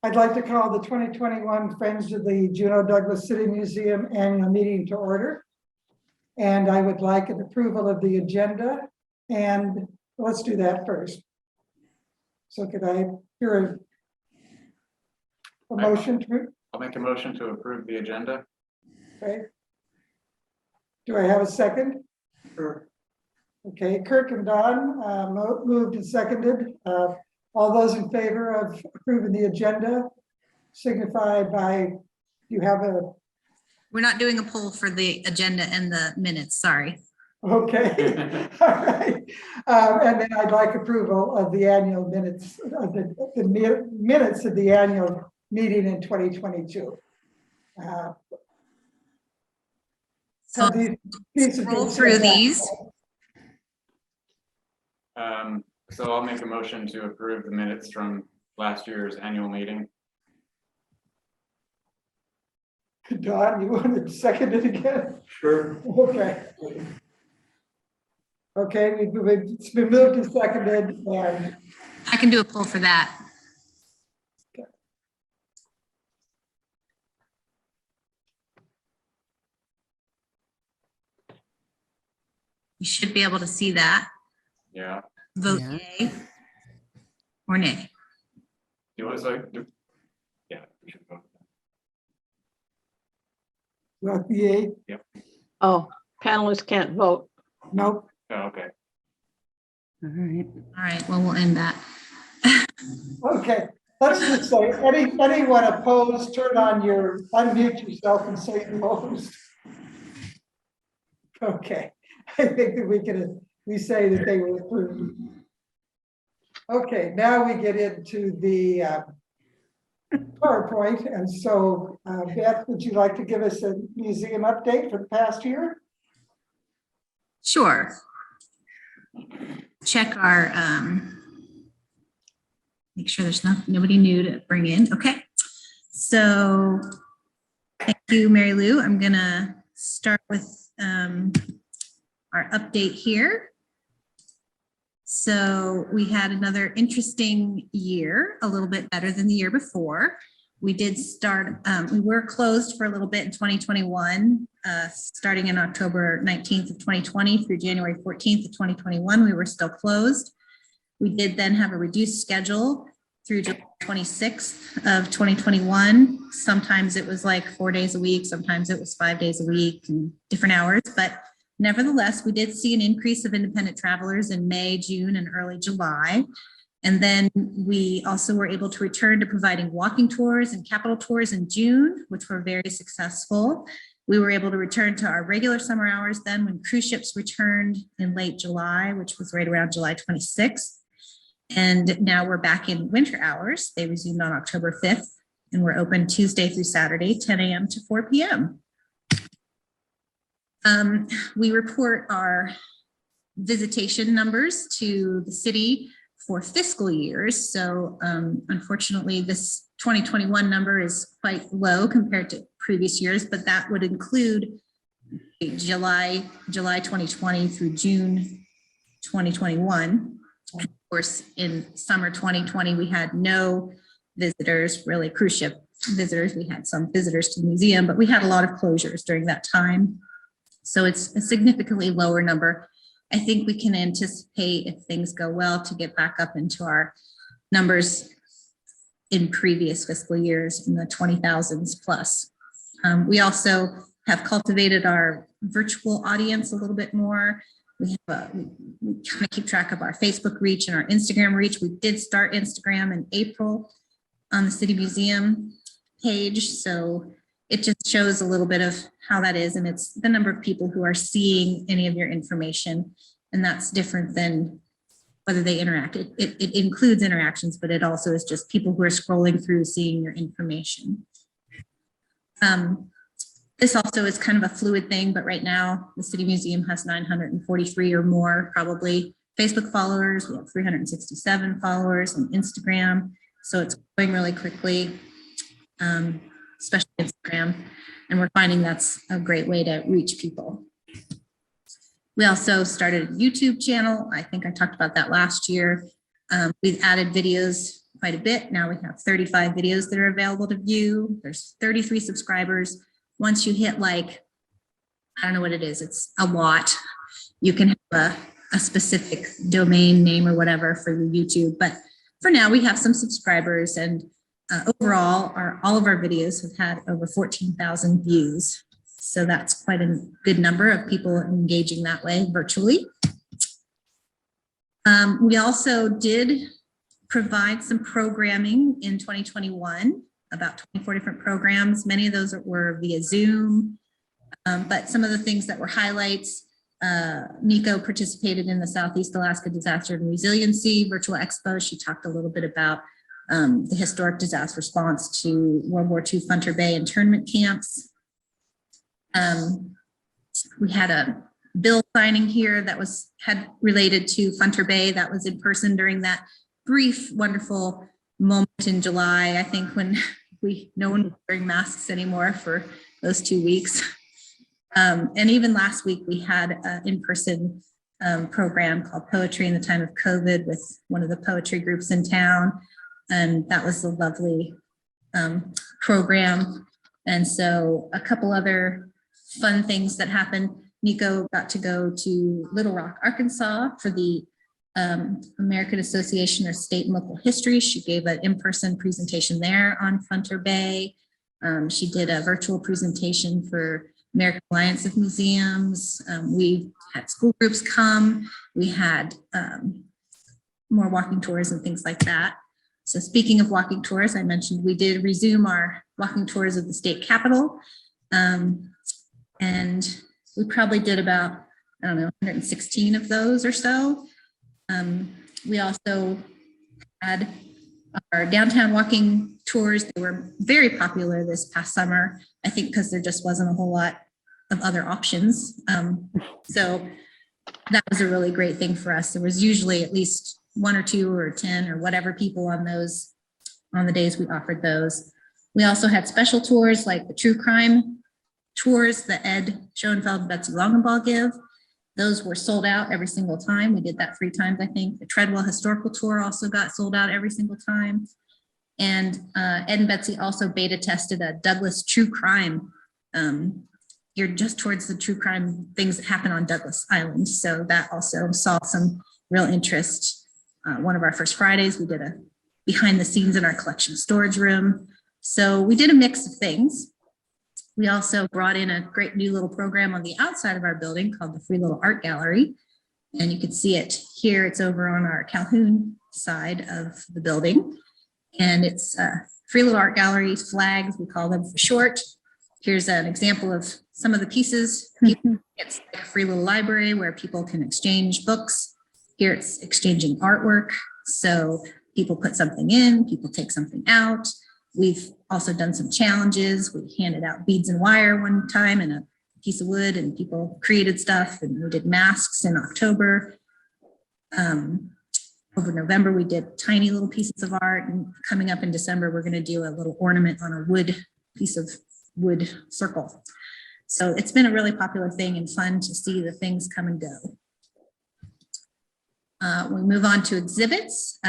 I'd like to call the 2021 Friends of the Juneau-Douglas City Museum annual meeting to order. And I would like an approval of the agenda. And let's do that first. So could I hear a motion to? I'll make a motion to approve the agenda. Okay. Do I have a second? Sure. Okay, Kirk and Don moved and seconded. All those in favor of approving the agenda signify by, you have a. We're not doing a poll for the agenda and the minutes, sorry. Okay, all right. And then I'd like approval of the annual minutes, of the minutes of the annual meeting in 2022. So scroll through these. So I'll make a motion to approve the minutes from last year's annual meeting. Don, you want to second it again? Sure. Okay. Okay, it's been moved and seconded, and I can do a poll for that. Okay. You should be able to see that. Yeah. Vote yay or nay. You want to say? Yeah, we should vote. well, yay. Yep. Oh, panelists can't vote. Nope. Oh, okay. All right. All right, well, we'll end that. Okay, let's just say, anyone opposed, unmute yourself and say opposed. Okay, I think that we say that they were approved. Okay, now we get into the PowerPoint, and so Beth, would you like to give us a museum update for the past year? Sure. Check our, make sure there's nobody new to bring in. Okay. So thank you, Mary Lou. I'm going to start with our update here. So we had another interesting year, a little bit better than the year before. We did start, we were closed for a little bit in 2021, starting in October 19th of 2020 through January 14th of 2021, we were still closed. We did then have a reduced schedule through July 26th of 2021. Sometimes it was like 4 days a week, sometimes it was 5 days a week and different hours, but nevertheless, we did see an increase of independent travelers in May, June, and early July. And then we also were able to return to providing walking tours and capital tours in June, which were very successful. We were able to return to our regular summer hours then when cruise ships returned in late July, which was right around July 26th. And now we're back in winter hours. They resumed on October 5th, and we're open Tuesday through Saturday, 10 a.m. to 4 p.m. We report our visitation numbers to the city for fiscal years. So unfortunately, this 2021 number is quite low compared to previous years, but that would include July 2020 through June 2021. Of course, in summer 2020, we had no visitors, really cruise ship visitors. We had some visitors to the museum, but we had a lot of closures during that time. So it's a significantly lower number. I think we can anticipate, if things go well, to get back up into our numbers in previous fiscal years in the 20,000s plus. We also have cultivated our virtual audience a little bit more. We kind of keep track of our Facebook reach and our Instagram reach. We did start Instagram in April on the City Museum page. So it just shows a little bit of how that is. And it's the number of people who are seeing any of your information. And that's different than whether they interact. It includes interactions, but it also is just people who are scrolling through, seeing your information. This also is kind of a fluid thing, but right now the City Museum has 943 or more probably Facebook followers. We have 367 followers on Instagram. So it's going really quickly, especially Instagram. And we're finding that's a great way to reach people. We also started a YouTube channel. I think I talked about that last year. We've added videos quite a bit. Now we have 35 videos that are available to view. There's 33 subscribers. Once you hit like, I don't know what it is, it's a lot. You can have a specific domain name or whatever for your YouTube. But for now, we have some subscribers, and overall, all of our videos have had over 14,000 views. So that's quite a good number of people engaging that way virtually. We also did provide some programming in 2021, about 24 different programs. Many of those were via Zoom, but some of the things that were highlights, Nico participated in the Southeast Alaska Disaster and Resiliency Virtual Expo. She talked a little bit about the historic disaster response to World War II Funter Bay internment camps. We had a bill signing here that had related to Funter Bay. That was in person during that brief, wonderful moment in July, I think, when no one was wearing masks anymore for those 2 weeks. And even last week, we had an in-person program called Poetry in the Time of COVID with one of the poetry groups in town. And that was a lovely program. And so a couple other fun things that happened. Nico got to go to Little Rock, Arkansas for the American Association of State and Local History. She gave an in-person presentation there on Funter Bay. She did a virtual presentation for American Alliance of Museums. We had school groups come. We had more walking tours and things like that. So speaking of walking tours, I mentioned we did resume our walking tours of the state capitol. And we probably did about, I don't know, 116 of those or so. We also had our downtown walking tours. They were very popular this past summer, I think because there just wasn't a whole lot of other options. So that was a really great thing for us. There was usually at least 1 or 2 or 10 or whatever people on the days we offered those. We also had special tours like the true crime tours that Ed Schoenfeld and Betsy Longenball give. Those were sold out every single time. We did that 3 times, I think. The Treadwell Historical Tour also got sold out every single time. And Ed and Betsy also beta tested a Douglas true crime. You're just towards the true crime things that happen on Douglas Island. So that also saw some real interest. One of our first Fridays, we did a behind the scenes in our collection storage room. So we did a mix of things. We also brought in a great new little program on the outside of our building called the Free Little Art Gallery. And you can see it here. It's over on our Calhoun side of the building. And it's Free Little Art Gallery flags, we call them for short. Here's an example of some of the pieces. It's like a free little library where people can exchange books. Here it's exchanging artwork. So people put something in, people take something out. We've also done some challenges. We handed out beads and wire one time and a piece of wood, and people created stuff, and we did masks in October. Over November, we did tiny little pieces of art, and coming up in December, we're going to do a little ornament on a piece of wood circle. So it's been a really popular thing and fun to see the things come and go. We move on to exhibits.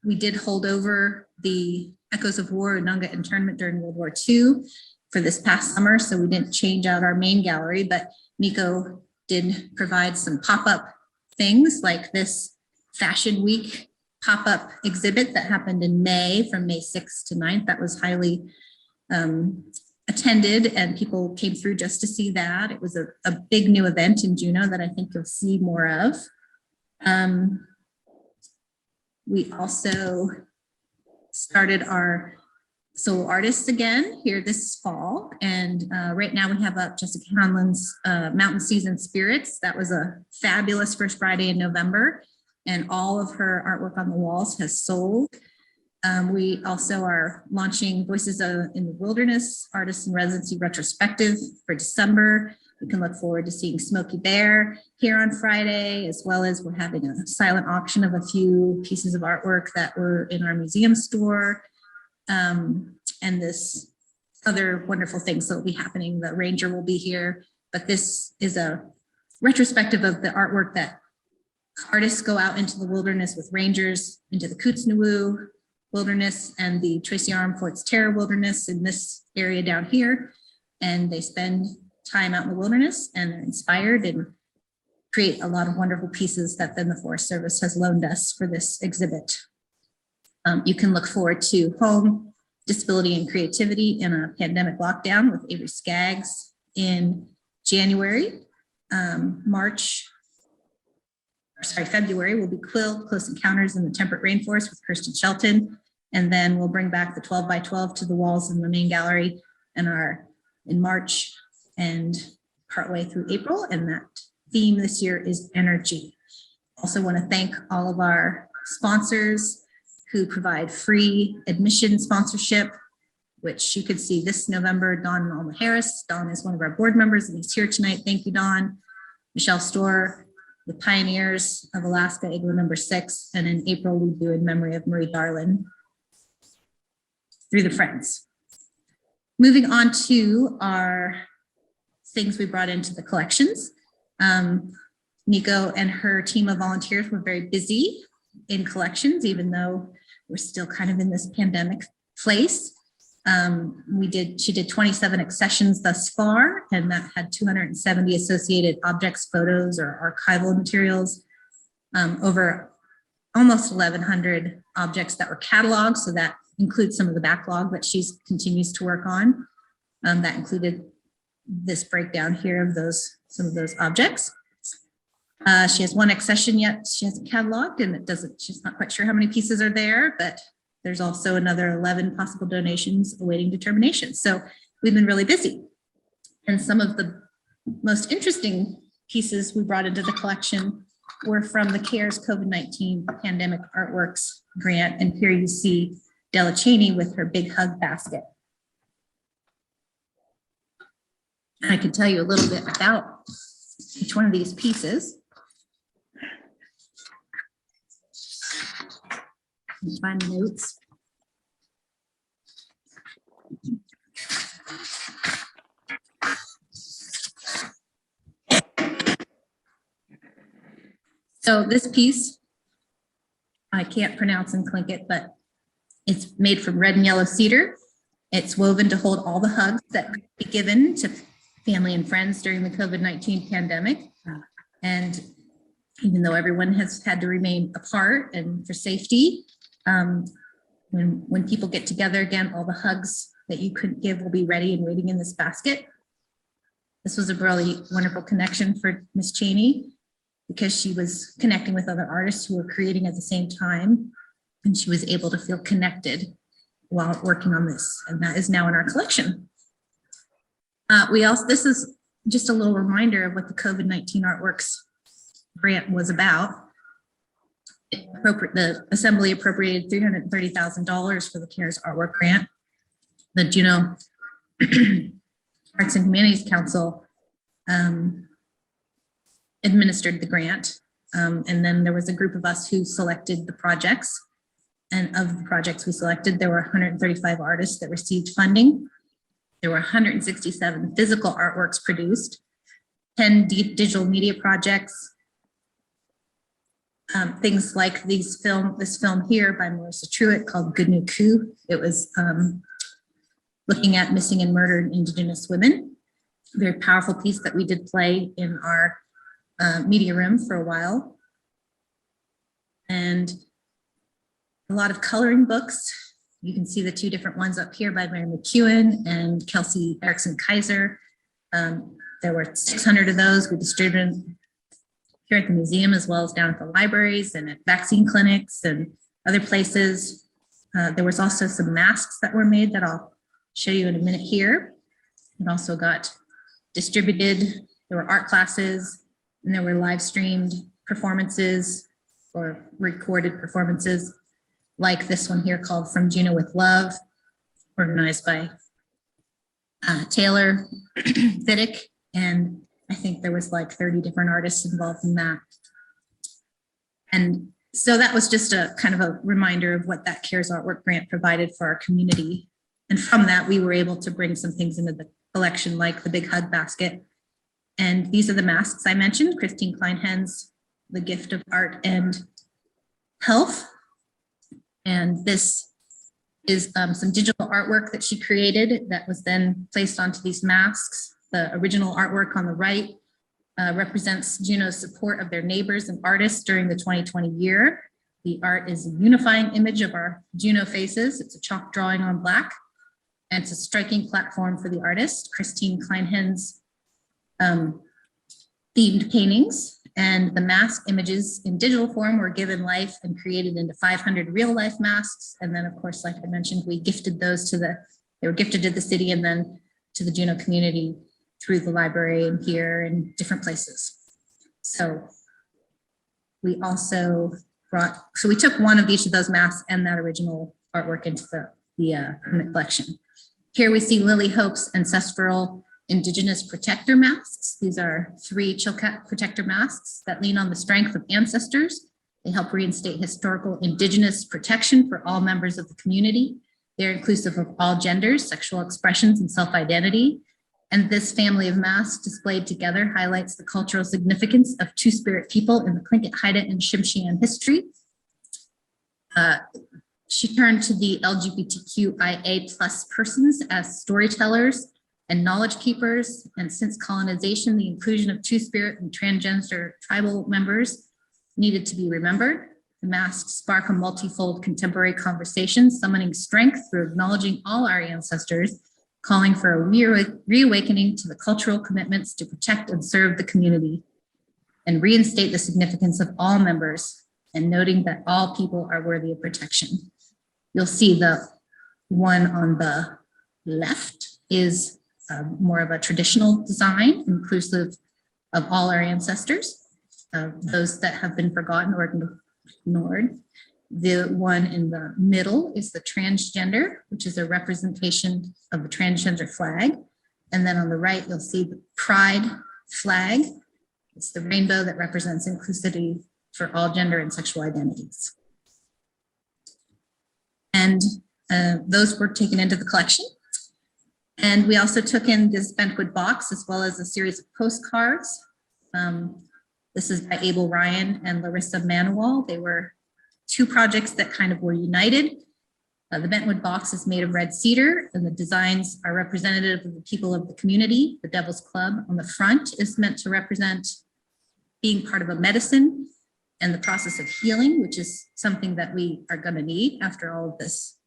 We did hold over the Echoes of War and Nunga internment during World War II for this past summer, so we didn't change out our main gallery, but Nico did provide some pop-up things like this Fashion Week pop-up exhibit that happened in May, from May 6th to 9th. That was highly attended, and people came through just to see that. It was a big new event in Juneau that I think you'll see more of. We also started our solo artists again here this fall. And right now we have up Jessica Hanlon's Mountain Season Spirits. That was a fabulous first Friday in November. And all of her artwork on the walls has sold. We also are launching Voices in the Wilderness Artists in Residency Retrospective for December. You can look forward to seeing Smokey Bear here on Friday, as well as we're having a silent auction of a few pieces of artwork that were in our museum store. And this other wonderful things that will be happening. The ranger will be here, but this is a retrospective of the artwork that artists go out into the wilderness with rangers, into the Kootznoowoo, Wilderness and the Tracy Armfort's Terror Wilderness in this area down here. And they spend time out in the wilderness and they're inspired and create a lot of wonderful pieces that then the Forest Service has loaned us for this exhibit. You can look forward to Home, Disability and Creativity in a Pandemic Lockdown with Avery Skaggs in January. February will be Quilt, Close Encounters in the Temperate Rainforest with Kirsten Shelton. And then we'll bring back the 12 by 12 to the walls in the main gallery and are in March and partway through April. And that theme this year is energy. Also want to thank all of our sponsors who provide free admission sponsorship, which you could see this November, Don and Alma Harris. Don is one of our board members and he's here tonight. Thank you, Don. Michelle Storr, the Pioneers of Alaska, Igloo number 6. And in April, we do in memory of Marie Darlin through the Friends. Moving on to our things we brought into the collections. Nico and her team of volunteers were very busy in collections, even though we're still kind of in this pandemic place. She did 27 accessions thus far, and that had 270 associated objects, photos, or archival materials, over almost 1,100 objects that were cataloged. So that includes some of the backlog that she continues to work on. That included this breakdown here of some of those objects. She has one accession yet she hasn't cataloged, and she's not quite sure how many pieces are there, but there's also another 11 possible donations awaiting determination. So we've been really busy. And some of the most interesting pieces we brought into the collection were from the CARES COVID-19 Pandemic Artworks grant. And here you see Della Cheney with her big hug basket. And I can tell you a little bit about each one of these pieces. Find the notes. So this piece, I can't pronounce in Klinket, but it's made from red and yellow cedar. It's woven to hold all the hugs that could be given to family and friends during the COVID-19 pandemic. And even though everyone has had to remain apart and for safety, when people get together again, all the hugs that you couldn't give will be ready and waiting in this basket. This was a really wonderful connection for Miss Cheney because she was connecting with other artists who were creating at the same time, and she was able to feel connected while working on this, and that is now in our collection. This is just a little reminder of what the COVID-19 Artworks grant was about. The Assembly appropriated $330,000 for the CARES Artwork Grant. The Juneau Arts and Humanities Council administered the grant. And then there was a group of us who selected the projects. And of the projects we selected, there were 135 artists that received funding. There were 167 physical artworks produced, 10 digital media projects, things like this film here by Marissa Truitt called Good New Coup. It was looking at missing and murdered Indigenous women. A very powerful piece that we did play in our media room for a while. And a lot of coloring books. You can see the two different ones up here by Mary McEwen and Kelsey Erickson Kaiser. There were 600 of those. We distributed here at the museum as well as down at the libraries and at vaccine clinics and other places. There was also some masks that were made that I'll show you in a minute here. It also got distributed. There were art classes and there were live streamed performances or recorded performances like this one here called From Juneau with Love, organized by Taylor Fiddick. And I think there was like 30 different artists involved in that. And so that was just a kind of a reminder of what that CARES Artwork Grant provided for our community. And from that, we were able to bring some things into the collection like the big hug basket. And these are the masks I mentioned, Christine Kleinhen's The Gift of Art and Health. And this is some digital artwork that she created that was then placed onto these masks. The original artwork on the right represents Juneau's support of their neighbors and artists during the 2020 year. The art is a unifying image of our Juneau faces. It's a chalk drawing on black, and it's a striking platform for the artist, Christine Kleinhen's themed paintings. And the mask images in digital form were given life and created into 500 real life masks. And then of course, like I mentioned, we gifted those they were gifted to the city and then to the Juneau community through the library and here and different places. So we also we took one of each of those masks and that original artwork into the collection. Here we see Lily Hope's ancestral Indigenous protector masks. These are 3 Chilkat protector masks that lean on the strength of ancestors. They help reinstate historical Indigenous protection for all members of the community. They're inclusive of all genders, sexual expressions, and self-identity. And this family of masks displayed together highlights the cultural significance of Two-Spirit people in the Klinket, Haida, and Tsimshian history. She turned to the LGBTQIA+ persons as storytellers and knowledge keepers. And since colonization, the inclusion of Two-Spirit and transgender tribal members needed to be remembered. The masks spark a multifold contemporary conversation, summoning strength through acknowledging all our ancestors, calling for a reawakening to the cultural commitments to protect and serve the community, and reinstate the significance of all members, and noting that all people are worthy of protection. You'll see the one on the left is more of a traditional design, inclusive of all our ancestors, those that have been forgotten or ignored. The one in the middle is the transgender, which is a representation of the transgender flag. And then on the right, you'll see the pride flag. It's the rainbow that represents inclusivity for all gender and sexual identities. And those were taken into the collection. And we also took in this Bentwood box as well as a series of postcards. This is by Abel Ryan and Larissa Manuel. They were 2 projects that kind of were united. The Bentwood box is made of red cedar, and the designs are representative of the people of the community. The Devil's Club on the front is meant to represent being part of a medicine and the process of healing, which is something that we are going to need after all of this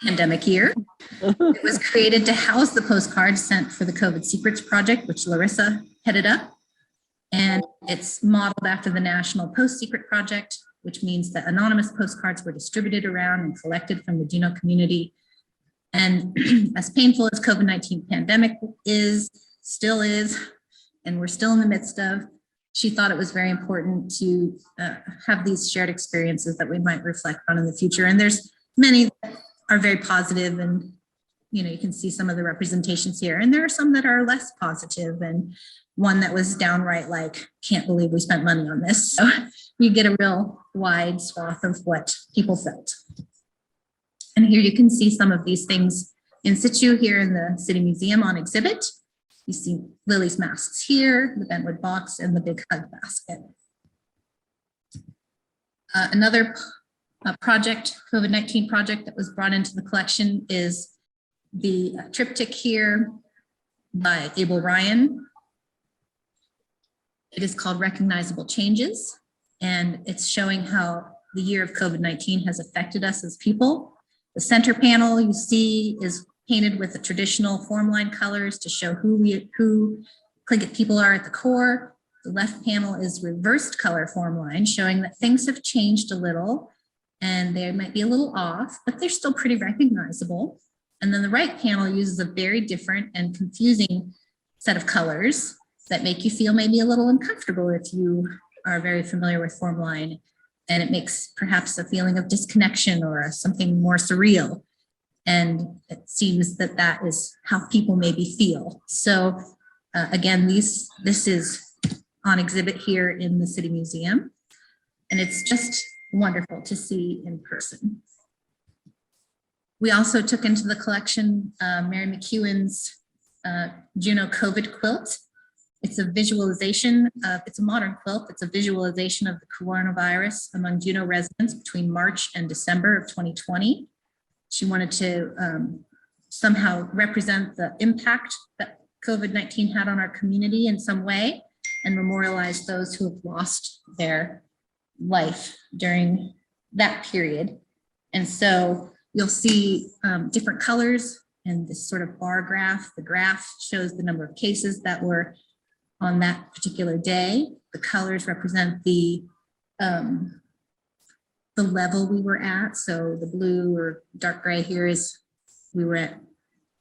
pandemic year. It was created to house the postcards sent for the COVID Secrets Project, which Larissa headed up. And it's modeled after the National Post Secret Project, which means that anonymous postcards were distributed around and collected from the Juneau community. And as painful as COVID-19 pandemic still is, and we're still in the midst of, she thought it was very important to have these shared experiences that we might reflect on in the future. And there's many that are very positive, and you can see some of the representations here. And there are some that are less positive, and one that was downright like, can't believe we spent money on this. So you get a real wide swath of what people felt. And here you can see some of these things in situ here in the City Museum on exhibit. You see Lily's masks here, the Bentwood box, and the big hug basket. Another project, COVID-19 project that was brought into the collection is the triptych here by Abel Ryan. It is called Recognizable Changes, and it's showing how the year of COVID-19 has affected us as people. The center panel you see is painted with the traditional formline colors to show who Klinket people are at the core. The left panel is reversed color formline, showing that things have changed a little and they might be a little off, but they're still pretty recognizable. And then the right panel uses a very different and confusing set of colors that make you feel maybe a little uncomfortable if you are very familiar with formline, and it makes perhaps a feeling of disconnection or something more surreal. And it seems that that is how people maybe feel. So again, this is on exhibit here in the City Museum, and it's just wonderful to see in person. We also took into the collection Mary McEwen's Juneau COVID quilt. It's a visualization it's a modern quilt. It's a visualization of the coronavirus among Juneau residents between March and December of 2020. She wanted to somehow represent the impact that COVID-19 had on our community in some way and memorialize those who have lost their life during that period. And so you'll see different colors and this sort of bar graph. The graph shows the number of cases that were on that particular day. The colors represent the level we were at. So the blue or dark gray here is we were at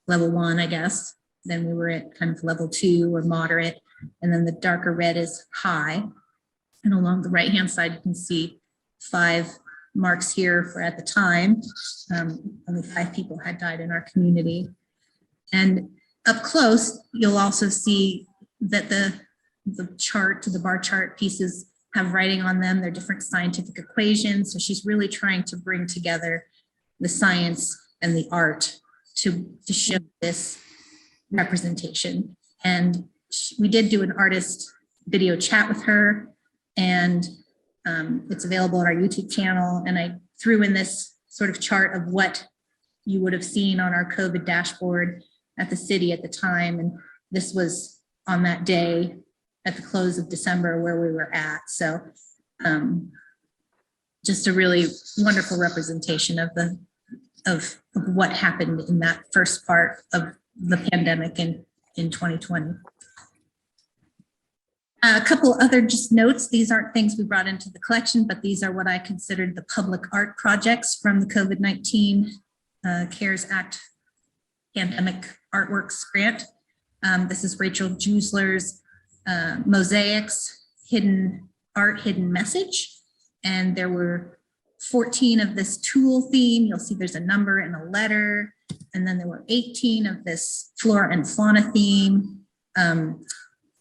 level 1, I guess. Then we were at kind of level 2 or moderate. And then the darker red is high. And along the right-hand side, you can see 5 marks here for at the time. Only 5 people had died in our community. And up close, you'll also see that the bar chart pieces have writing on them. They're different scientific equations. So she's really trying to bring together the science and the art to show this representation. And we did do an artist video chat with her, and it's available on our YouTube channel. And I threw in this sort of chart of what you would have seen on our COVID dashboard at the city at the time. And this was on that day at the close of December where we were at. So just a really wonderful representation of what happened in that first part of the pandemic in 2020. A couple other just notes. These aren't things we brought into the collection, but these are what I considered the public art projects from the COVID-19 CARES Act Pandemic Artworks Grant. This is Rachel Jusler's Mosaics, Hidden Art, Hidden Message. And there were 14 of this tool theme. You'll see there's a number and a letter. And then there were 18 of this flora and fauna theme.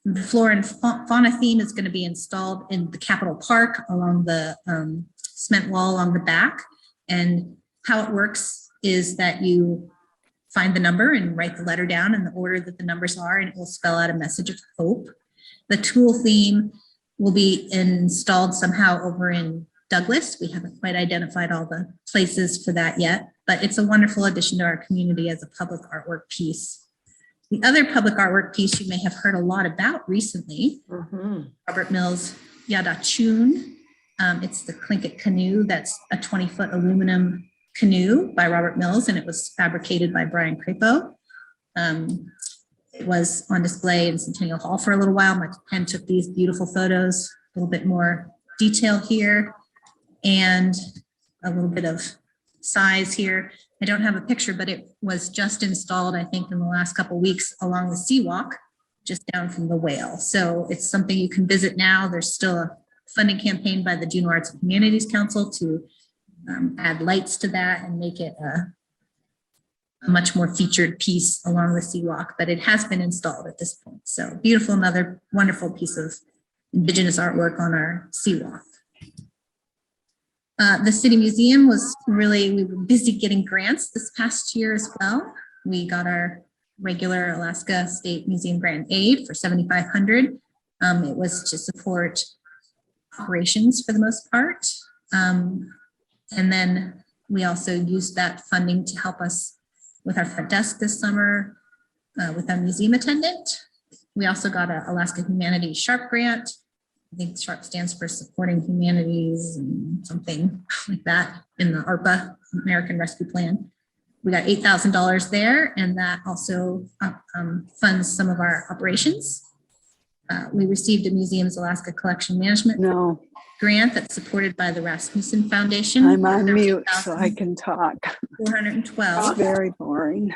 The flora and fauna theme is going to be installed in the Capitol Park along the cement wall along the back. And how it works is that you find the number and write the letter down in the order that the numbers are, and it will spell out a message of hope. The tool theme will be installed somehow over in Douglas. We haven't quite identified all the places for that yet, but it's a wonderful addition to our community as a public artwork piece. The other public artwork piece you may have heard a lot about recently, Robert Mills' Yadachun. It's the Klinket Canoe. That's a 20-foot aluminum canoe by Robert Mills, and it was fabricated by Brian Crapo. It was on display in Centennial Hall for a little while. My pen took these beautiful photos, a little bit more detail here, and a little bit of size here. I don't have a picture, but it was just installed, I think, in the last couple of weeks along the Seawalk, just down from the Whale. So it's something you can visit now. There's still a funding campaign by the Juneau Arts and Humanities Council to add lights to that and make it a much more featured piece along the Seawalk, but it has been installed at this point. So beautiful, another wonderful piece of Indigenous artwork on our Seawalk. The City Museum was really, we were busy getting grants this past year as well. We got our regular Alaska State Museum grant aid for $7,500. It was to support operations for the most part. And then we also used that funding to help us with our front desk this summer, with our museum attendant. We also got an Alaska Humanities SHARP grant. I think SHARP stands for Supporting Humanities and something like that in the ARPA, American Rescue Plan. We got $8,000 there, and that also funds some of our operations. We received a Museums Alaska Collection Management grant that's supported by the Rasmussen Foundation. I'm on mute so I can talk. 412. It's very boring.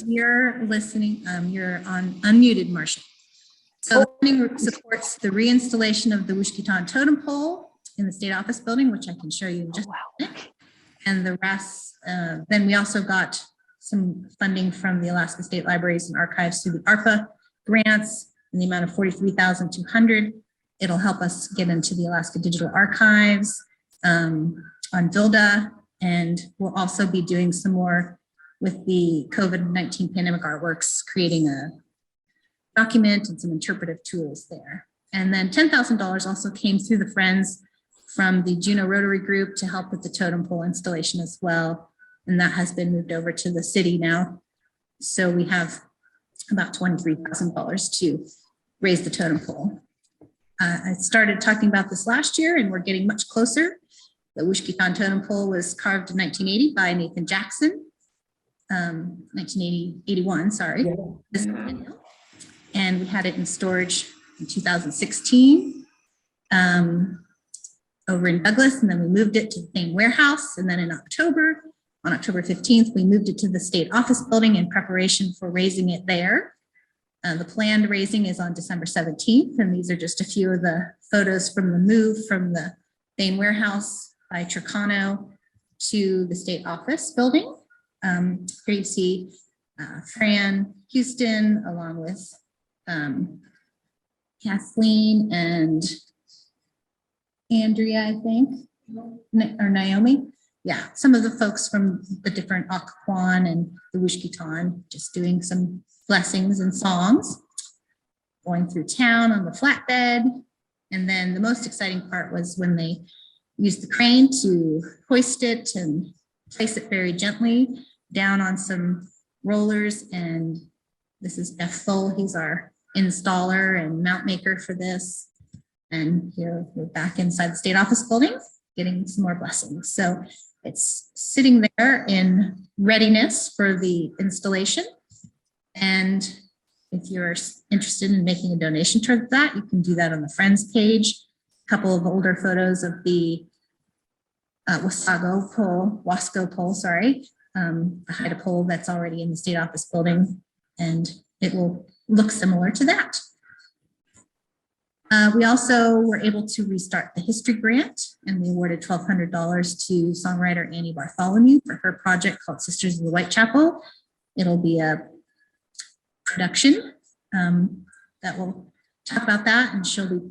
You're listening, you're unmuted, Marcia. So the funding supports the reinstallation of the Wishkitan Totem Pole in the State Office Building, which I can show you in just a minute. And the rest, then we also got some funding from the Alaska State Libraries and Archives through the ARPA grants in the amount of $43,200. It'll help us get into the Alaska Digital Archives on VILDA, and we'll also be doing some more with the COVID-19 Pandemic Artworks, creating a document and some interpretive tools there. And then $10,000 also came through the Friends from the Juneau Rotary Group to help with the totem pole installation as well. And that has been moved over to the city now. So we have about $23,000 to raise the totem pole. I started talking about this last year and we're getting much closer. The Wishkitan totem pole was carved in 1980 by Nathan Jackson. 1981, sorry. Yeah. And we had it in storage in 2016 over in Douglas, and then we moved it to the same warehouse. And then in October, on October 15th, we moved it to the state office building in preparation for raising it there. The planned raising is on December 17th, and these are just a few of the photos from the move from the main warehouse by Tricano to the state office building. Here you see Fran Houston along with Kathleen and Andrea, I think, or Naomi. Yeah, some of the folks from the different Occoquan and the Wishkitan just doing some blessings and songs, going through town on the flatbed. And then the most exciting part was when they used the crane to hoist it and place it very gently down on some rollers. And this is Jeff Full, he's our installer and mount maker for this. And here we're back inside the state office building, getting some more blessings. So it's sitting there in readiness for the installation. And if you're interested in making a donation toward that, you can do that on the Friends page. A couple of older photos of the Wasco pole, sorry, the Haida pole that's already in the state office building, and it will look similar to that. We also were able to restart the history grant, and we awarded $1,200 to songwriter Annie Bartholomew for her project called Sisters of the Whitechapel. It'll be a production that will talk about that, and she'll be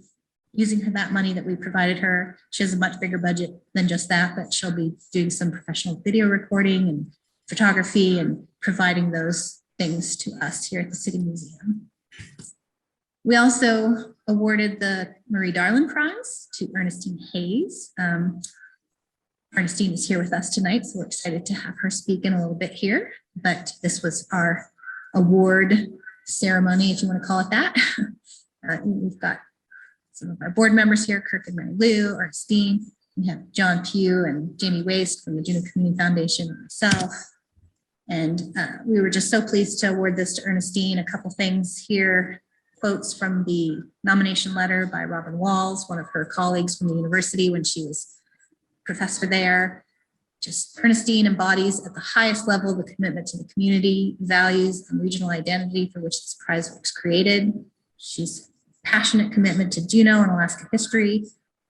using that money that we provided her. She has a much bigger budget than just that, but she'll be doing some professional video recording and photography and providing those things to us here at the City Museum. We also awarded the Marie Darling Prize to Ernstein Hayes. Ernstein is here with us tonight, so we're excited to have her speak in a little bit here, but this was our award ceremony, if you want to call it that. We've got some of our board members here, Kirk and Mary Lou, Ernstein. We have John Pugh and Jamie Waste from the Juneau Community Foundation and myself. And we were just so pleased to award this to Ernestine. A couple things here, quotes from the nomination letter by Robin Walls, one of her colleagues from the university when she was professor there. Just Ernestine embodies at the highest level the commitment to the community, values, and regional identity for which this prize was created. She's passionate commitment to Juneau and Alaska history,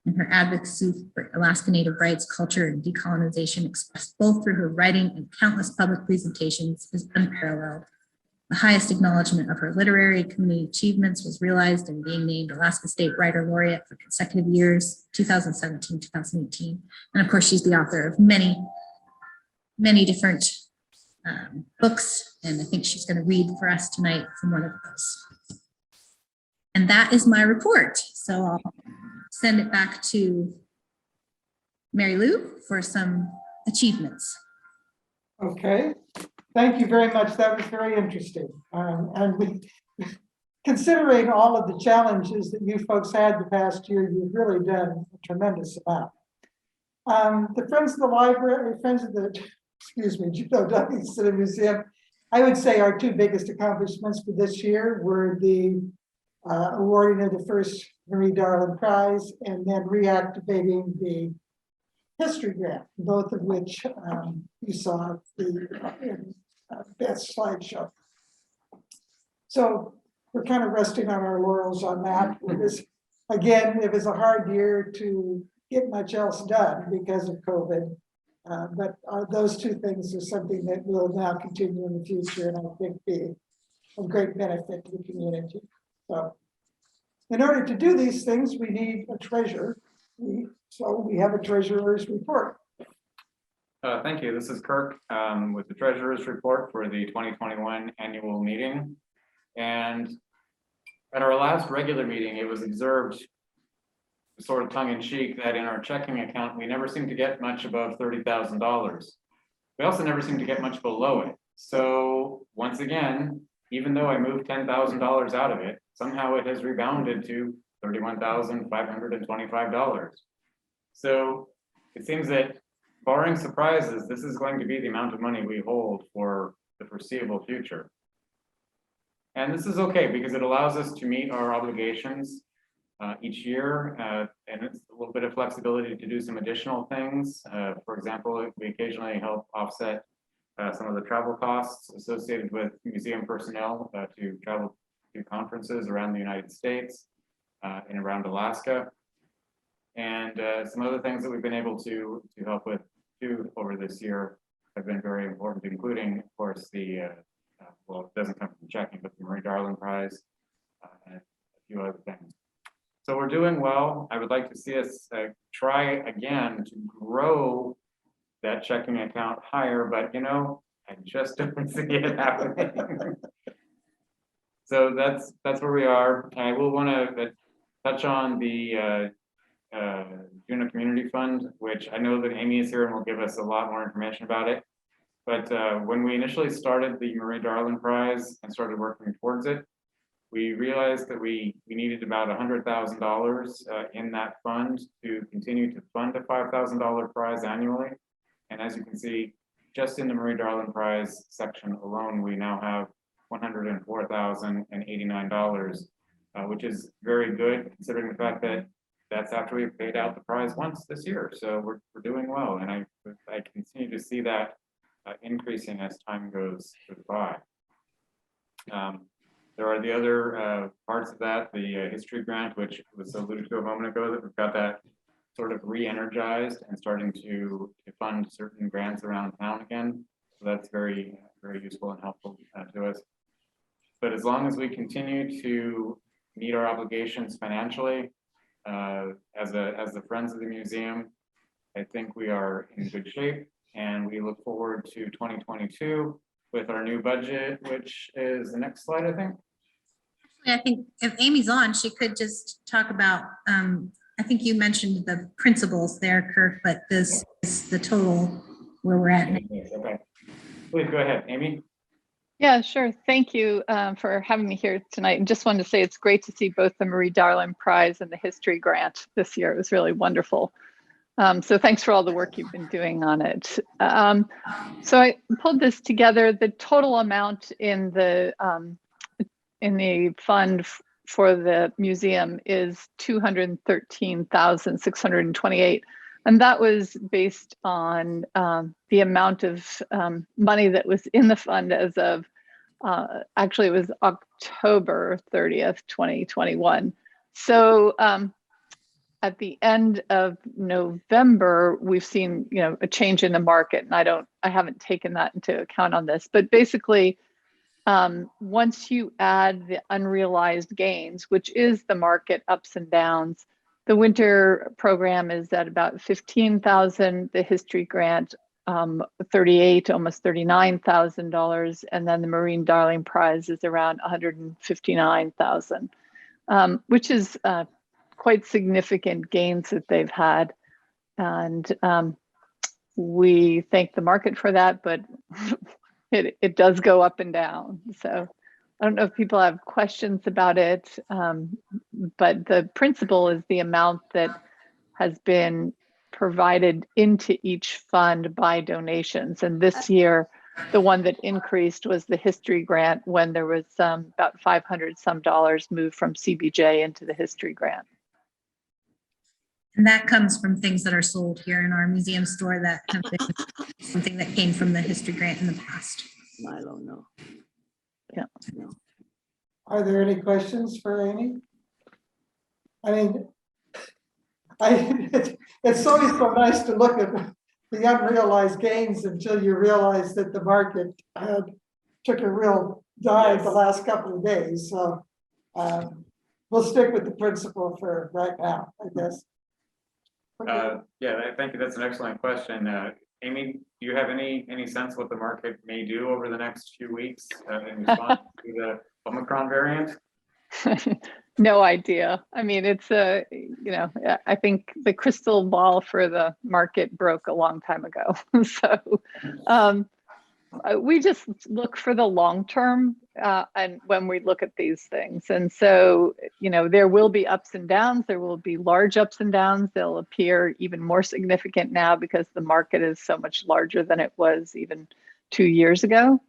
and her advocacy for Alaska Native rights, culture, and decolonization expressed both through her writing and countless public presentations is unparalleled. The highest acknowledgement of her literary community achievements was realized in being named Alaska State Writer Laureate for consecutive years, 2017, 2018. And of course, she's the author of many, many different books, and I think she's going to read for us tonight from one of those. And that is my report. So I'll send it back to Mary Lou for some achievements. Okay, thank you very much. That was very interesting. And we, considering all of the challenges that you folks had the past year, you've really done a tremendous amount. The Friends of the Library, Juneau-Douglas City Museum, I would say our two biggest accomplishments for this year were the awarding of the first Marie Darling Prize and then reactivating the history grant, both of which you saw the best slideshow. So we're kind of resting on our laurels on that. It was a hard year to get much else done because of COVID. But those two things are something that will now continue in the future and I think be of great benefit to the community. So in order to do these things, we need a treasurer. So we have a treasurer's report. Thank you. This is Kirk with the treasurer's report for the 2021 annual meeting. And at our last regular meeting, it was observed sort of tongue in cheek that in our checking account, we never seem to get much above $30,000. We also never seem to get much below it. So once again, even though I moved $10,000 out of it, somehow it has rebounded to $31,525. So it seems that barring surprises, this is going to be the amount of money we hold for the foreseeable future. And this is okay because it allows us to meet our obligations each year, and it's a little bit of flexibility to do some additional things. For example, we occasionally help offset some of the travel costs associated with museum personnel to travel to conferences around the United States and around Alaska. And some other things that we've been able to help with too over this year have been very important, including, of course, the, well, it doesn't come from checking, but the Marie Darling Prize and a few other things. So we're doing well. I would like to see us try again to grow that checking account higher, but you know, I just don't see it happening. So that's where we are. I will want to touch on the Juneau Community Fund, which I know that Amy is here and will give us a lot more information about it. But when we initially started the Marie Darling Prize and started working towards it, we realized that we needed about $100,000 in that fund to continue to fund a $5,000 prize annually. And as you can see, just in the Marie Darling Prize section alone, we now have $104,089, which is very good considering the fact that that's after we've paid out the prize once this year. So we're doing well, and I continue to see that increasing as time goes by. There are the other parts of that, the history grant, which was alluded to a moment ago, that we've got that sort of re-energized and starting to fund certain grants around town again. So that's very, very useful and helpful to us. But as long as we continue to meet our obligations financially, as the Friends of the Museum, I think we are in good shape, and we look forward to 2022 with our new budget, which is the next slide, I think. I think if Amy's on, she could just talk about, I think you mentioned the principles there, Kirk, but this is the total where we're at. Okay, please go ahead, Amy. Yeah, sure. Thank you for having me here tonight. And just wanted to say it's great to see both the Marie Darling Prize and the History Grant this year. It was really wonderful. So thanks for all the work you've been doing on it. So I pulled this together. The total amount in the fund for the museum is $213,628. And that was based on the amount of money that was in the fund as of, actually it was October 30th, 2021. So at the end of November, we've seen, a change in the market, and I haven't taken that into account on this, but basically, once you add the unrealized gains, which is the market ups and downs, the winter program is at about $15,000, the history grant, $38,000, almost $39,000, and then the Marie Darling Prize is around $159,000, which is quite significant gains that they've had. And we thank the market for that, but it does go up and down. So I don't know if people have questions about it, but the principal is the amount that has been provided into each fund by donations. And this year, the one that increased was the history grant, when there was about $500 some moved from CBJ into the history grant. And that comes from things that are sold here in our museum store that have been something that came from the history grant in the past. I don't know. Yeah. Are there any questions for Amy? I mean, it's always so nice to look at the unrealized gains until you realize that the market took a real dive the last couple of days. So we'll stick with the principle for right now, I guess. Yeah, thank you. That's an excellent question. Amy, do you have any sense what the market may do over the next few weeks in response to the Omicron variant? No idea. I mean, it's I think the crystal ball for the market broke a long time ago. So we just look for the long term and when we look at these things. And so, there will be ups and downs. There will be large ups and downs. They'll appear even more significant now because the market is so much larger than it was even 2 years ago.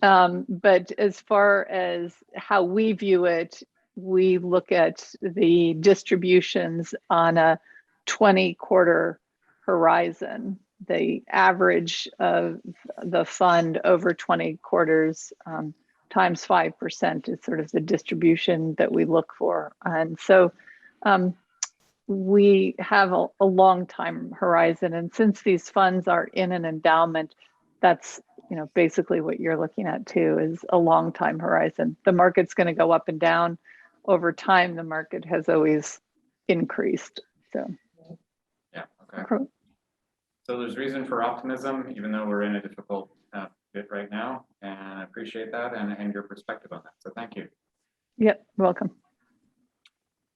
But as far as how we view it, we look at the distributions on a 20-quarter horizon. The average of the fund over 20 quarters times 5% is sort of the distribution that we look for. And so we have a long time horizon. And since these funds are in an endowment, that's basically what you're looking at too, is a long time horizon. The market's going to go up and down. Over time, the market has always increased. So yeah, okay. So there's reason for optimism, even though we're in a difficult bit right now, and I appreciate that and your perspective on that. So thank you. Yep, welcome.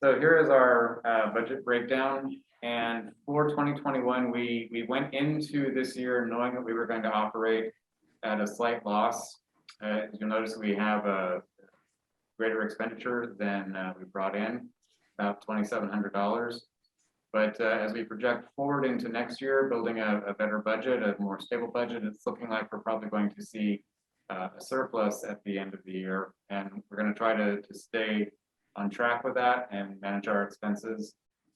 So here is our budget breakdown. And for 2021, we went into this year knowing that we were going to operate at a slight loss. As you'll notice, we have a greater expenditure than we brought in, about $2,700. But as we project forward into next year, building a better budget, a more stable budget, it's looking like we're probably going to see a surplus at the end of the year. And we're going to try to stay on track with that and manage our expenses.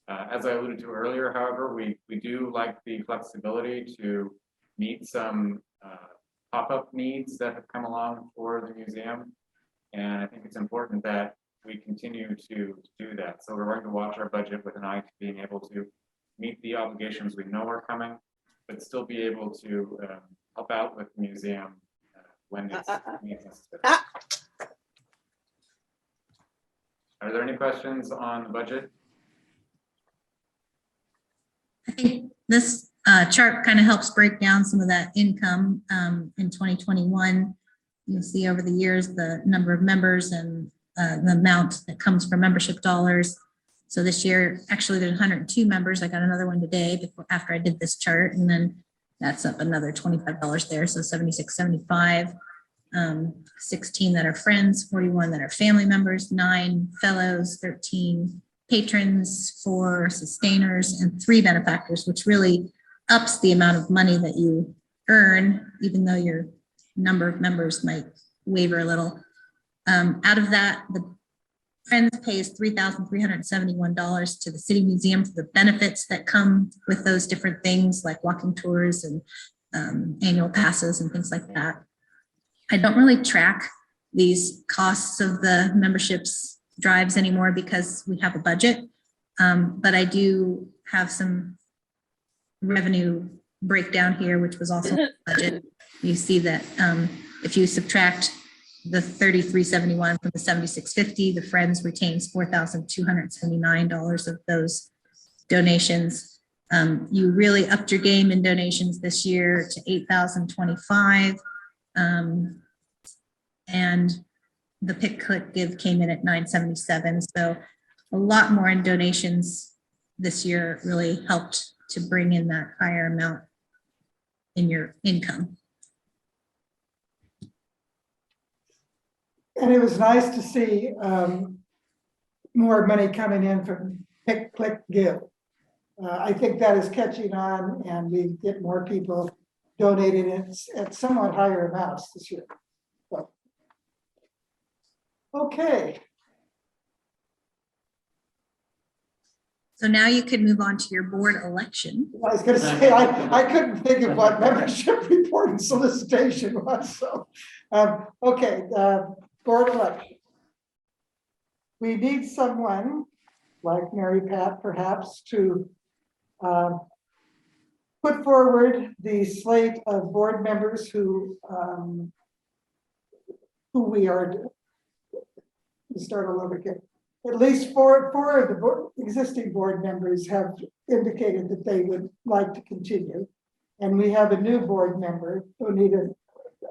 As I alluded to earlier, however, we do like the flexibility to meet some pop-up needs that have come along for the museum. And I think it's important that we continue to do that. So we're going to watch our budget with an eye to being able to meet the obligations we know are coming, but still be able to help out with the museum when it's necessary. Are there any questions on the budget? I think this chart kind of helps break down some of that income in 2021. You'll see over the years the number of members and the amount that comes from membership dollars. So this year, actually, there's 102 members. I got another one today after I did this chart, and then that's up another $25 there. So 76, 75, 16 that are friends, 41 that are family members, 9 fellows, 13 patrons, 4 sustainers, and 3 benefactors, which really ups the amount of money that you earn, even though your number of members might waver a little. Out of that, the Friends pays $3,371 to the City Museum for the benefits that come with those different things like walking tours and annual passes and things like that. I don't really track these costs of the memberships drives anymore because we have a budget, but I do have some revenue breakdown here, which was also budget. You see that if you subtract the $3,371 from the $7,650, the Friends retains $4,279 of those donations. You really upped your game in donations this year to $8,025, and the Pick Click Give came in at $977. So a lot more in donations this year really helped to bring in that higher amount in your income. And it was nice to see more money coming in from Pick, Click, Give. I think that is catching on, and we get more people donating at somewhat higher amounts this year. So, okay. So now you can move on to your board election. I was going to say, I couldn't think of what membership report and solicitation was. So, okay, board election. We need someone like Mary Pat, perhaps, to put forward the slate of board members who we are. Start all over again. At least four of the existing board members have indicated that they would like to continue. And we have a new board member, Bonita,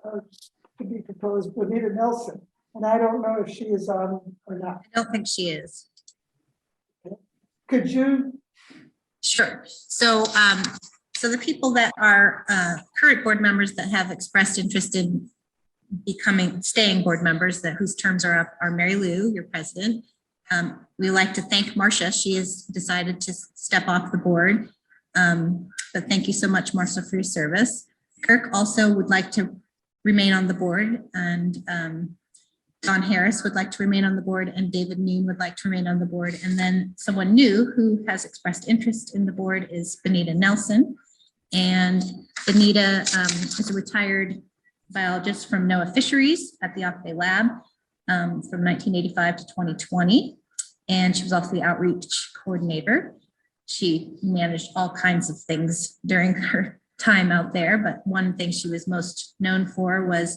to be proposed, Bonita Nelson. And I don't know if she is on or not? I don't think she is. Could you, Sure. So, so the people that are current board members that have expressed interest in staying board members that whose terms are up are Mary Lou, your president. We like to thank Marcia. She has decided to step off the board. But thank you so much, Marcia, for your service. Kirk also would like to remain on the board, and Don Harris would like to remain on the board, and David Noon would like to remain on the board. And then someone new who has expressed interest in the board is Benita Nelson. And Benita is a retired biologist from NOAA Fisheries at the Octay Lab from 1985 to 2020. And she was also the outreach coordinator. She managed all kinds of things during her time out there, but one thing she was most known for was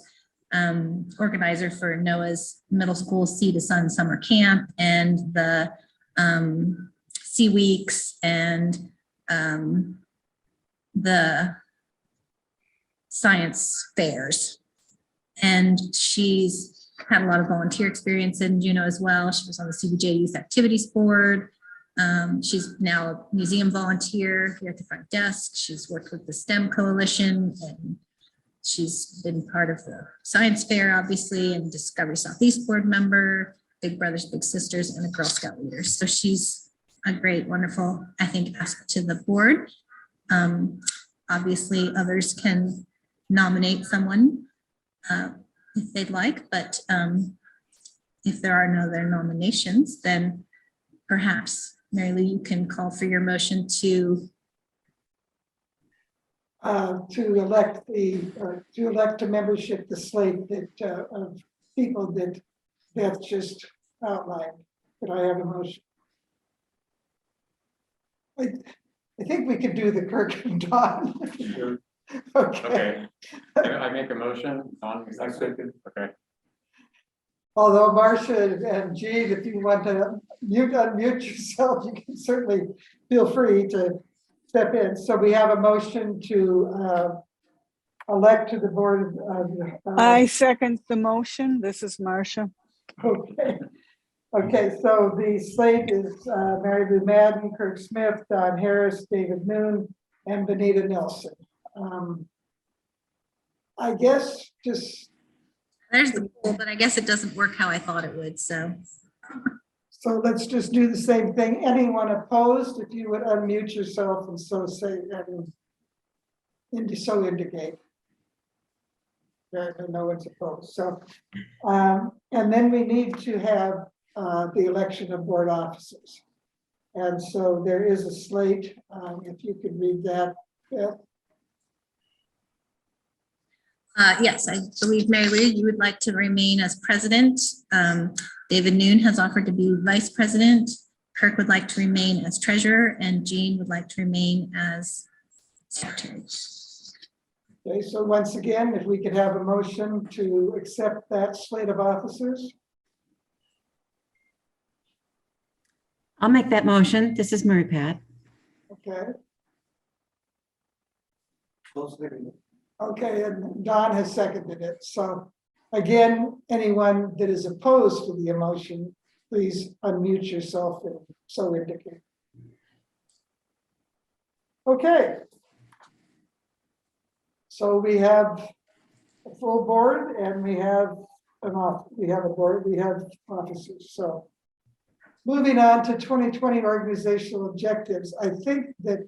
organizer for NOAA's middle school Sea to Sun summer camp and the Sea Weeks and the science fairs. And she's had a lot of volunteer experience in Juneau as well. She was on the CBJ Youth Activities Board. She's now a museum volunteer here at the front desk. She's worked with the STEM Coalition, and she's been part of the science fair, obviously, and Discovery Southeast board member, Big Brothers Big Sisters, and a Girl Scout leader. So she's a great, wonderful, I think, asset to the board. Obviously, others can nominate someone if they'd like, but if there are no other nominations, then perhaps, Mary Lou, you can call for your motion to elect to membership the slate that of people that Beth just outlined. Could I have a motion? I think we could do the Kirk and Don. Sure. Okay. Okay. I make a motion on second. Okay. Although Marcia and Jean, if you want to unmute yourself, you can certainly feel free to step in. So we have a motion to elect to the board of. I second the motion. This is Marcia. Okay. Okay, so the slate is Mary Lou Madden, Kirk Smith, Don Harris, David Noon, and Benita Nelson. I guess just. there's the poll, but I guess it doesn't work how I thought it would, so. So let's just do the same thing. Anyone opposed, if you would unmute yourself and so say, so indicate. No one's opposed. So, and then we need to have the election of board officers. And so there is a slate, if you could read that. Yeah. Yes, I believe, Mary Lou, you would like to remain as president. David Noon has offered to be vice president. Kirk would like to remain as treasurer, and Jean would like to remain as secretary. Okay, so once again, if we could have a motion to accept that slate of officers. I'll make that motion. This is Mary Pat. Okay. Okay, and Don has seconded it. So again, anyone that is opposed to the motion, please unmute yourself and so indicate. Okay. So we have a full board and we have a board, we have officers. So moving on to 2020 organizational objectives, I think that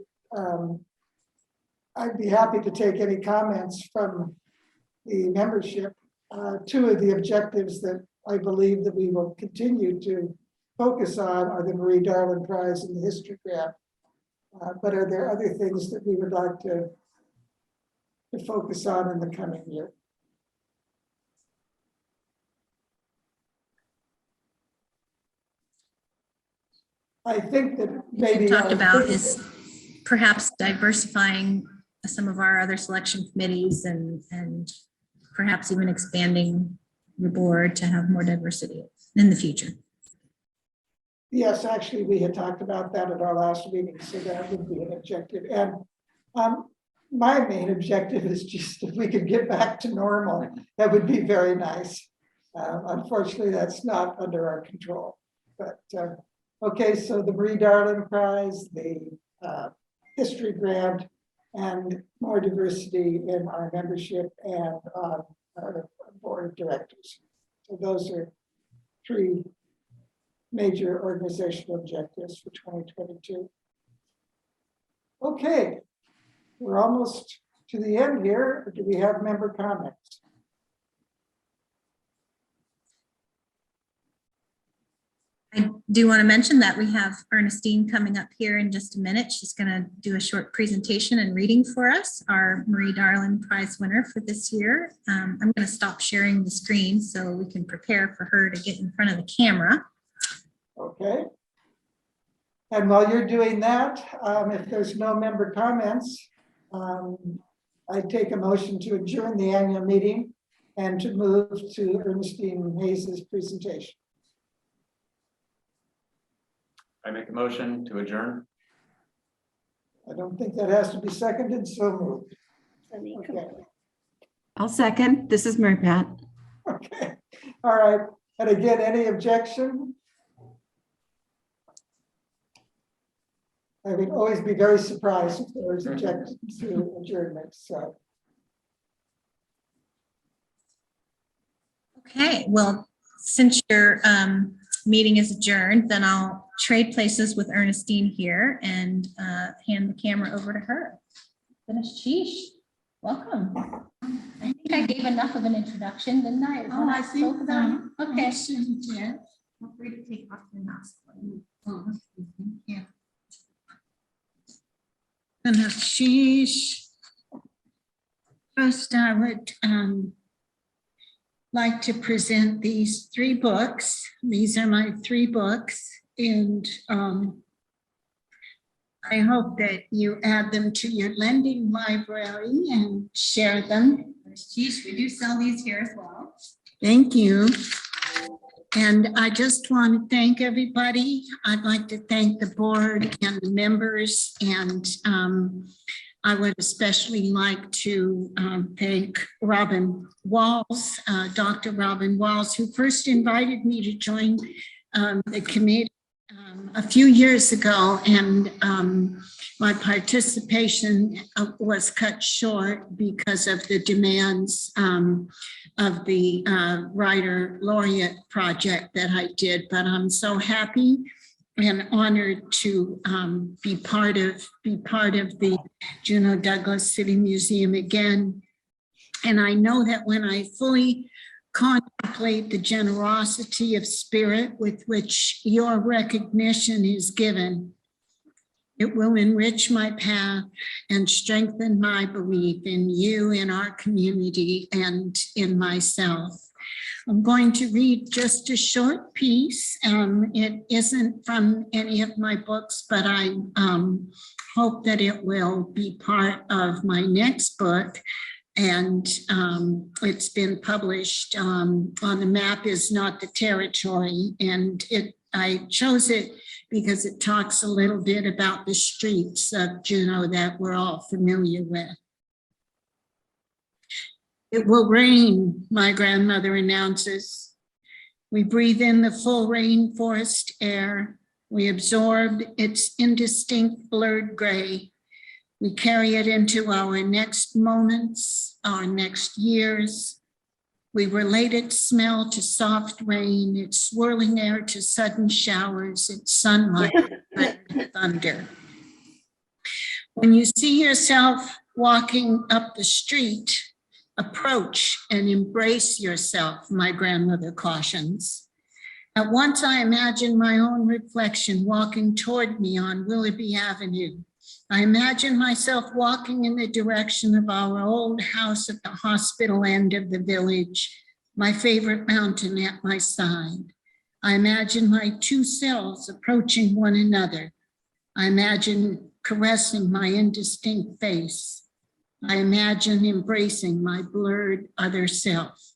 I'd be happy to take any comments from the membership. Two of the objectives that I believe that we will continue to focus on are the Marie Darling Prize and the History Grant. But are there other things that we would like to focus on in the coming year? I think that maybe Talked about is perhaps diversifying some of our other selection committees and perhaps even expanding the board to have more diversity in the future. Yes, actually, we had talked about that at our last meeting, so that would be an objective. And my main objective is just if we could get back to normal, that would be very nice. Unfortunately, that's not under our control. But okay, so the Marie Darling Prize, the history grant, and more diversity in our membership and our board of directors. So those are 3 major organizational objectives for 2022. Okay, we're almost to the end here. Do we have member comments? I do want to mention that we have Ernstein coming up here in just a minute. She's going to do a short presentation and reading for us, our Marie Darling Prize winner for this year. I'm going to stop sharing the screen so we can prepare for her to get in front of the camera. Okay. And while you're doing that, if there's no member comments, I take a motion to adjourn the annual meeting and to move to Ernestine Hayes's presentation. I make a motion to adjourn. I don't think that has to be seconded, so moved. Okay. I'll second. This is Mary Pat. Okay. All right. And again, any objection? I would always be very surprised if there was objection to adjournment. So. Okay, well, since your meeting is adjourned, then I'll trade places with Ernestine here and hand the camera over to her. Finish, Sheesh. Welcome. I think I gave enough of an introduction, didn't I? Is what I spoke about? Okay. Feel free to take off your mask. Yeah. Sheesh. First, I would like to present these 3 books. These are my 3 books, and I hope that you add them to your lending library and share them. Sheesh, we do sell these here as well. Thank you. And I just want to thank everybody. I'd like to thank the board and the members, and I would especially like to thank Robin Walls, Dr. Robin Walls, who first invited me to join the committee a few years ago, and my participation was cut short because of the demands of the Writer Laureate project that I did. But I'm so happy and honored to be part of the Juneau-Douglas City Museum again. And I know that when I fully contemplate the generosity of spirit with which your recognition is given, it will enrich my path and strengthen my belief in you, in our community, and in myself. I'm going to read just a short piece. It isn't from any of my books, but I hope that it will be part of my next book. And it's been published on The Map Is Not the Territory. And I chose it because it talks a little bit about the streets of Juneau that we're all familiar with. It will rain, my grandmother announces. We breathe in the full rainforest air. We absorb its indistinct blurred gray. We carry it into our next moments, our next years. We relate its smell to soft rain, its swirling air to sudden showers, its sunlight to thunder. When you see yourself walking up the street, approach and embrace yourself, my grandmother cautions. At once I imagine my own reflection walking toward me on Willoughby Avenue. I imagine myself walking in the direction of our old house at the hospital end of the village, my favorite mountain at my side. I imagine my 2 selves approaching one another. I imagine caressing my indistinct face. I imagine embracing my blurred other self.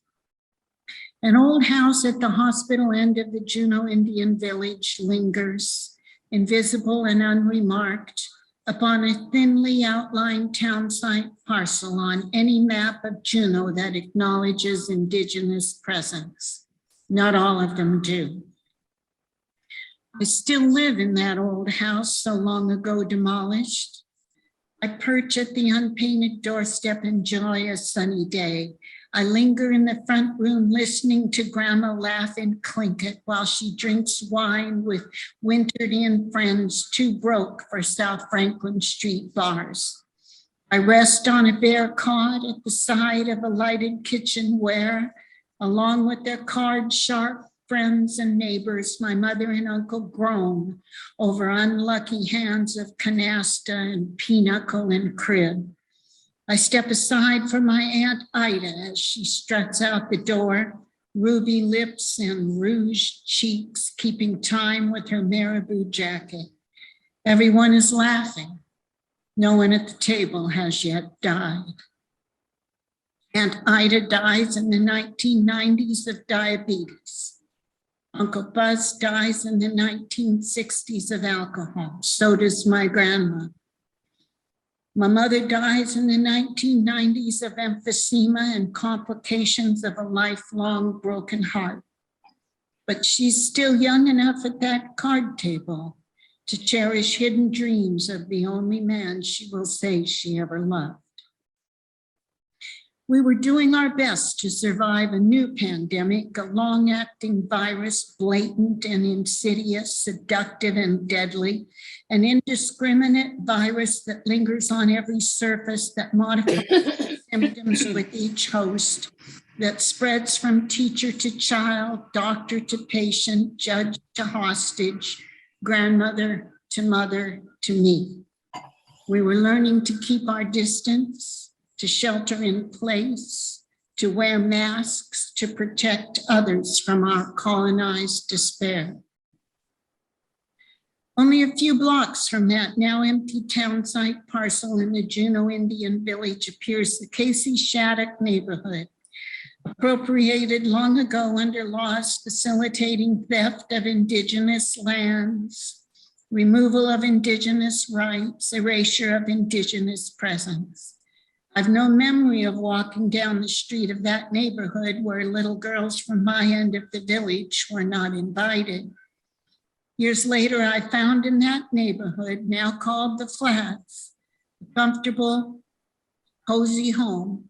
An old house at the hospital end of the Juneau Indian Village lingers, invisible and unremarked, upon a thinly outlined townsite parcel on any map of Juneau that acknowledges Indigenous presence. Not all of them do. I still live in that old house so long ago demolished. I perch at the unpainted doorstep, enjoy a sunny day. I linger in the front room listening to Grandma laugh in Klinket while she drinks wine with wintered in friends too broke for South Franklin Street bars. I rest on a bare cot at the side of a lighted kitchen where, along with their card-sharp friends and neighbors, my mother and uncle groan over unlucky hands of canasta and pinochle and crib. I step aside for my Aunt Ida as she struts out the door, ruby lips and rouged cheeks, keeping time with her marabou jacket. Everyone is laughing. No one at the table has yet died. Aunt Ida dies in the 1990s of diabetes. Uncle Buzz dies in the 1960s of alcohol. So does my grandma. My mother dies in the 1990s of emphysema and complications of a lifelong broken heart. But she's still young enough at that card table to cherish hidden dreams of the only man she will say she ever loved. We were doing our best to survive a new pandemic, a long-acting virus, blatant and insidious, seductive and deadly, an indiscriminate virus that lingers on every surface, that modifies symptoms with each host, that spreads from teacher to child, doctor to patient, judge to hostage, grandmother to mother to me. We were learning to keep our distance, to shelter in place, to wear masks, to protect others from our colonized despair. Only a few blocks from that now empty town site parcel in the Juneau Indian Village appears the Casey Shattuck neighborhood, appropriated long ago under laws facilitating theft of indigenous lands, removal of indigenous rights, erasure of indigenous presence. I've no memory of walking down the street of that neighborhood where little girls from my end of the village were not invited. Years later, I found in that neighborhood, now called the Flats, a comfortable, cozy home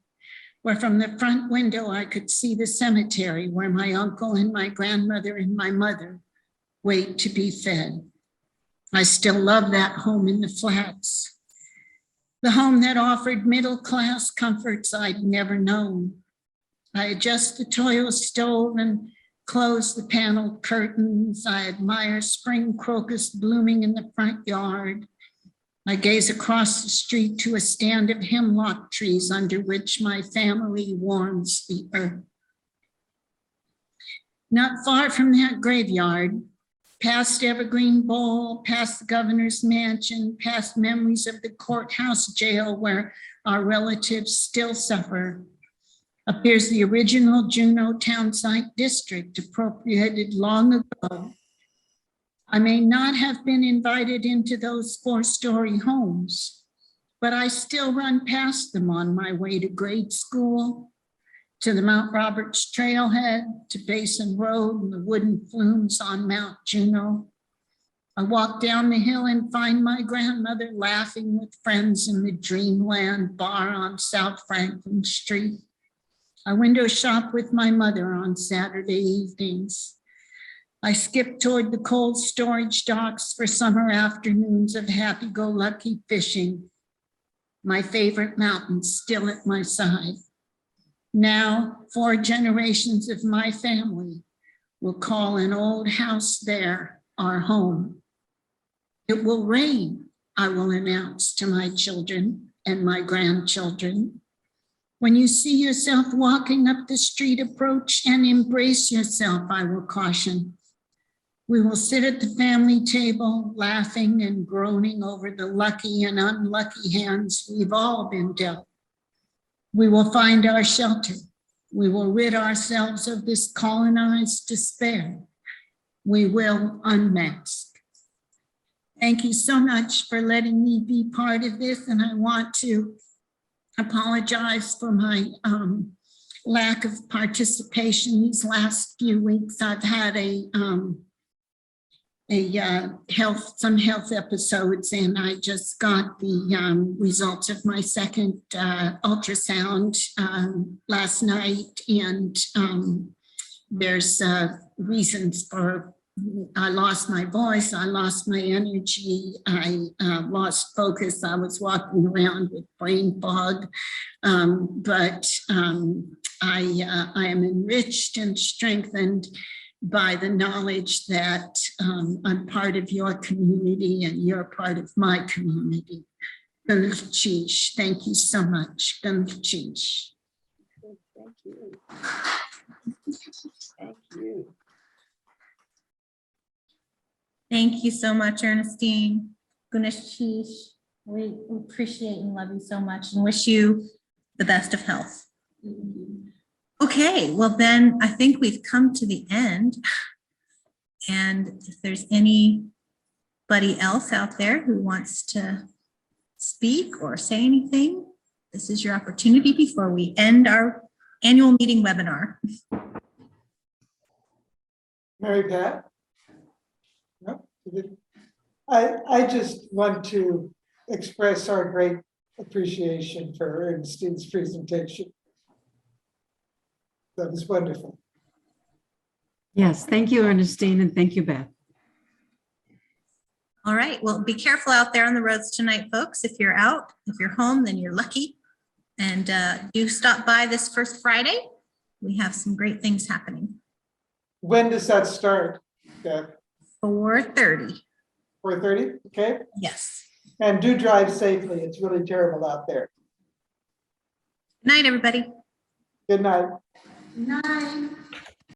where from the front window I could see the cemetery where my uncle and my grandmother and my mother wait to be fed. I still love that home in the Flats. The home that offered middle-class comforts I'd never known. I adjust the toil stove and close the paneled curtains. I admire spring crocus blooming in the front yard. I gaze across the street to a stand of hemlock trees under which my family warms the earth. Not far from that graveyard, past Evergreen Bowl, past the governor's mansion, past memories of the courthouse jail where our relatives still suffer, appears the original Juneau Townsite District, appropriated long ago. I may not have been invited into those 4-story homes, but I still run past them on my way to grade school, to the Mount Roberts trailhead, to Basin Road and the wooden flumes on Mount Juneau. I walk down the hill and find my grandmother laughing with friends in the Dreamland bar on South Franklin Street. I window shop with my mother on Saturday evenings. I skip toward the cold storage docks for summer afternoons of happy-go-lucky fishing. My favorite mountains still at my side. Now, 4 generations of my family will call an old house there our home. It will rain, I will announce to my children and my grandchildren. When you see yourself walking up the street, approach and embrace yourself, I will caution. We will sit at the family table, laughing and groaning over the lucky and unlucky hands we've all been dealt. We will find our shelter. We will rid ourselves of this colonized despair. We will unmask. Thank you so much for letting me be part of this, and I want to apologize for my lack of participation these last few weeks. I've had some health episodes, and I just got the results of my second ultrasound last night, and there's reasons for. I lost my voice, I lost my energy, I lost focus. I was walking around with brain fog, but I am enriched and strengthened by the knowledge that I'm part of your community and you're part of my community. Thank you so much. Thank you. Thank you. Thank you so much, Ernestine. Guneshish, we appreciate and love you so much and wish you the best of health. Okay, well then I think we've come to the end. And if there's anybody else out there who wants to speak or say anything, this is your opportunity before we end our annual meeting webinar. Mary Pat? No? I just want to express our great appreciation for Ernstein's presentation. That was wonderful. Yes, thank you, Ernestine, and thank you, Beth. All right, well, be careful out there on the roads tonight, folks. If you're out, if you're home, then you're lucky. And do stop by this first Friday. We have some great things happening. When does that start, Beth? 4:30. 4:30, okay? Yes. And do drive safely. It's really terrible out there. Good night, everybody. Good night. Night.